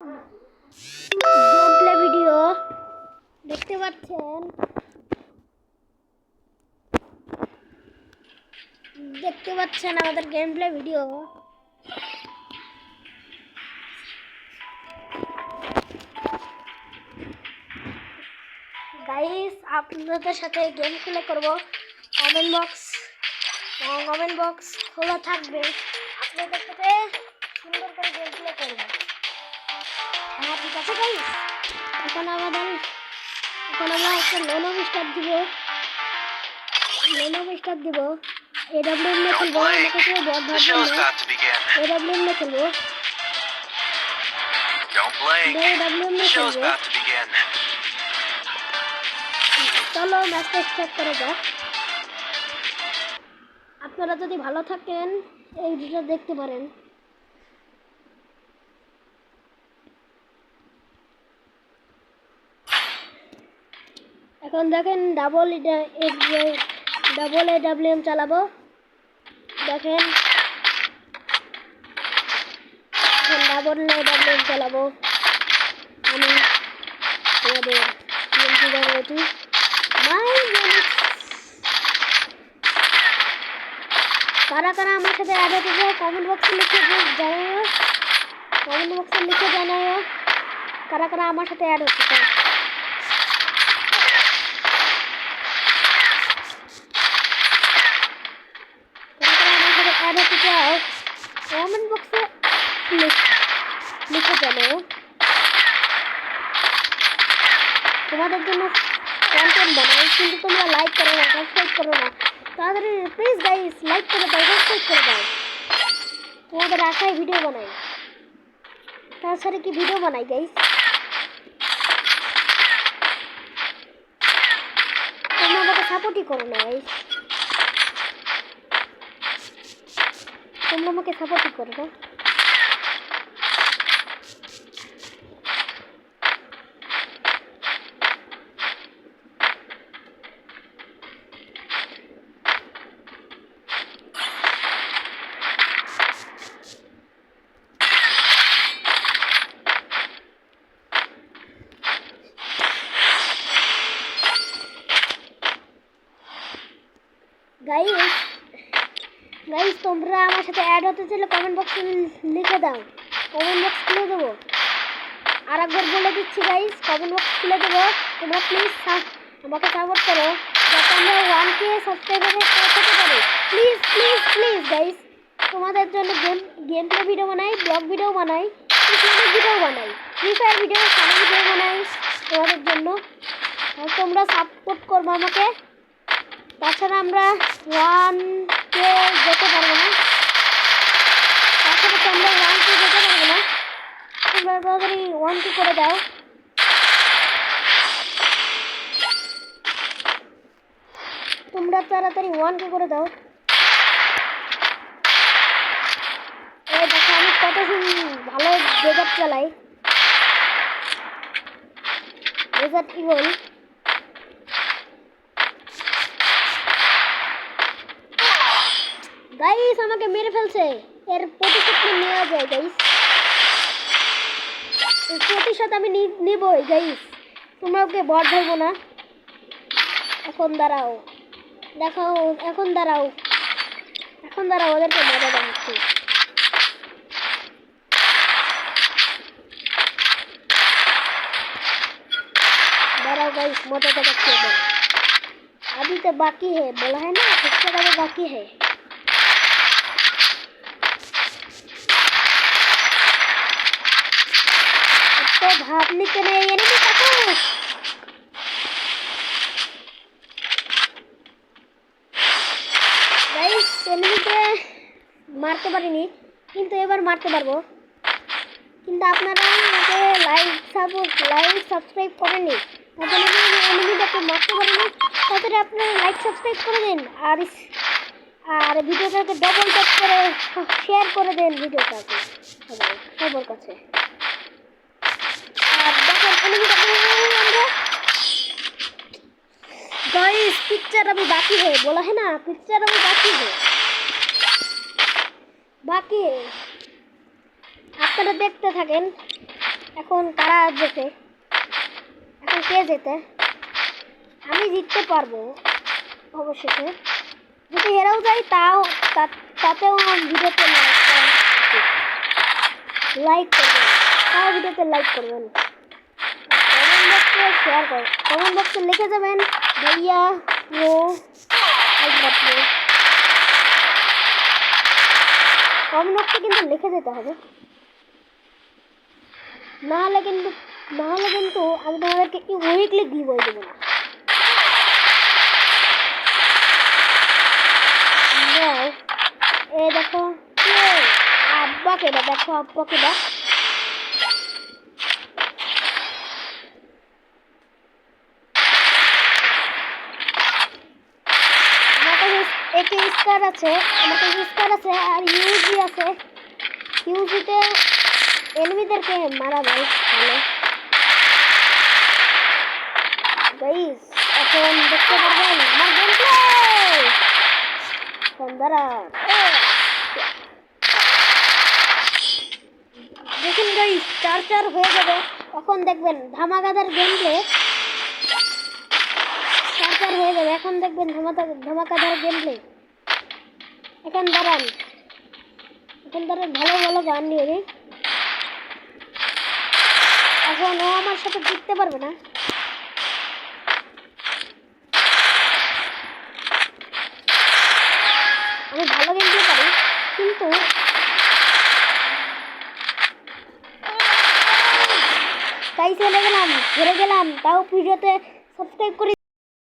Game play video দেখতে পাচ্ছেন আমাদের গেম প্লে ভিডিও। গাইস আপনাদের সাথে গেম খেলে করব। কমেন্ট বক্স খোলা থাকবে, আপনাদের সাথে সুন্দর করে গেম প্লে করব। হ্যাঁ ঠিক আছে গাইস, এখন আমরা একটা লেনোভো স্টার্ট দিব। এডব্লিউএম এ খেলবো, আমাকে কেউ বট ভাববেন না। এডব্লিউএম এ খেলবো, এডব্লিউএম এ খেলবো। চলো ম্যাচটা স্টার্ট করা যাক। আপনারা যদি ভালো থাকেন এই ভিডিওটা দেখতে পারেন। এখন দেখেন ডাবল এডব্লিউএম চালাবো। দেখেন এখন ডাবল এডব্লিউএম চালাবো আমি। আমাদের কারা কারা আমার সাথে অ্যাড হতে চায় কমেন্ট বক্সে লিখে জানাও। কারা কারা আমার সাথে অ্যাড হতে চায়। কমেন্ট বক্সে লিখে জানাও। তোমাদের জন্য কন্টেন্ট বানাই, কিন্তু তোমরা লাইক করো না, সাবস্ক্রাইব করো না। তাড়াতাড়ি প্লিজ গাইস লাইক করে দাও, সাবস্ক্রাইব করে দাও। তোমাদের আশায় ভিডিও বানাই, তাছাড়া কি ভিডিও বানাই গাইস। তোমরা আমাকে সাপোর্টই করো না গাইস, তোমরা আমাকে সাপোর্টই করো না। গাইস তোমরা আমার সাথে অ্যাড হতে চাইলে কমেন্ট বক্সে লিখে দাও, কমেন্ট বক্স খুলে দেবো। আর একবার বলে দিচ্ছি গাইস, কমেন্ট বক্স খুলে দেবো। তোমরা প্লিজ আমাকে সাপোর্ট করো যাতে আমরা 1K সাবস্ক্রাইবারে পৌঁছাতে পারি। প্লিজ প্লিজ প্লিজ গাইস, তোমাদের জন্য গেম প্লে ভিডিও বানাই, ব্লগ ভিডিও বানাই, ভিডিও বানাই, free fire video, funny video বানাই তোমাদের জন্য। তোমরা সাপোর্ট করবো আমাকে, তাছাড়া আমরা 1K যেতে পারবো না। তোমরা তাড়াতাড়ি 1K করে দাও। তোমরা তাড়াতাড়ি 1K করে দাও। এই দেখো আমি কত ভালো ডেজার্ট চালাই, ডেজার্ট ইগল। গাইস আমাকে মেরে ফেলছে, এর প্রতিশোধ নেওয়া যায় গাইস, এর প্রতিশোধ আমি নিবই গাইস। তোমরা ওকে বট ধরবো না। এখন দাঁড়াও, দেখাও, এখন দাঁড়াও ওদেরকে মজা দেখাচ্ছি। दाराओ गाइस मजा देखाচ্ছি ওদের। अभी तो बाकी है, बोला है ना इसके अलावा बाकी है। तो भागने के लिए ये नहीं पता गाइस, এনিমিকে মারতে পারিনি কিন্তু এবার মারতে পারবো। কিন্তু আপনারা আমাকে লাইক সাবস্ক্রাইব করেননি, তাহলে আমি এনিমিটাকে মারতে পারিনি। তাহলে আপনারা লাইক সাবস্ক্রাইব করে দিন আর ভিডিওটাকে ডবল ট্যাপ করে শেয়ার করে দেন ভিডিওটাকে সবার কাছে। আর দেখেন এনিমিটাকে আমরা गाइस पिक्चर अभी बाकी है, बोला है ना पिक्चर अभी बाकी है। আপনারা দেখতে থাকেন। এখন কারা যেতে, এখন কে যেতে? আমি জিততে পারবো অবশেষে। যদি হেরেও যাই তাতেও ভিডিওতে লাইক করবেন, আমার ভিডিওতে লাইক করবেন, কমেন্ট বক্সে শেয়ার করবেন, কমেন্ট বক্সে লিখে যাবেন ভাইয়া ও একমাত্র। কমেন্ট বক্সে কিন্তু লিখে যেতে হবে, না হলে কিন্তু আমি তোমাদেরকে উইকলি গিভওয়ে দেবো না। এ দেখো আব্বাকে না, দেখো আব্বাকে না, একটি স্কার আছে, আমার কাছে স্কার আছে আর ইউজি আছে। ইউজিতে এনিমিদেরকে মারা যায় ভালো। গাইস এখন দেখতে পারবেন আমার গেমপ্লে। বন্ধুরা দেখুন গাইস 4-4 হয়ে যাবে, এখন দেখবেন ধামাকাদার গেমপ্লে। 4-4 হয়ে যাবে, এখন দেখবেন ধামাকাদার গেমপ্লে। এখন দাঁড়ান ভালো ভালো গান নিয়ে রে। এখন ও আমার সাথে জিততে পারবে না। আমি ভালো গেমপ্লে পারি, কিন্তু তাই চলে গেলাম, হেরে গেলাম। তাও ভিডিওতে সাবস্ক্রাইব করে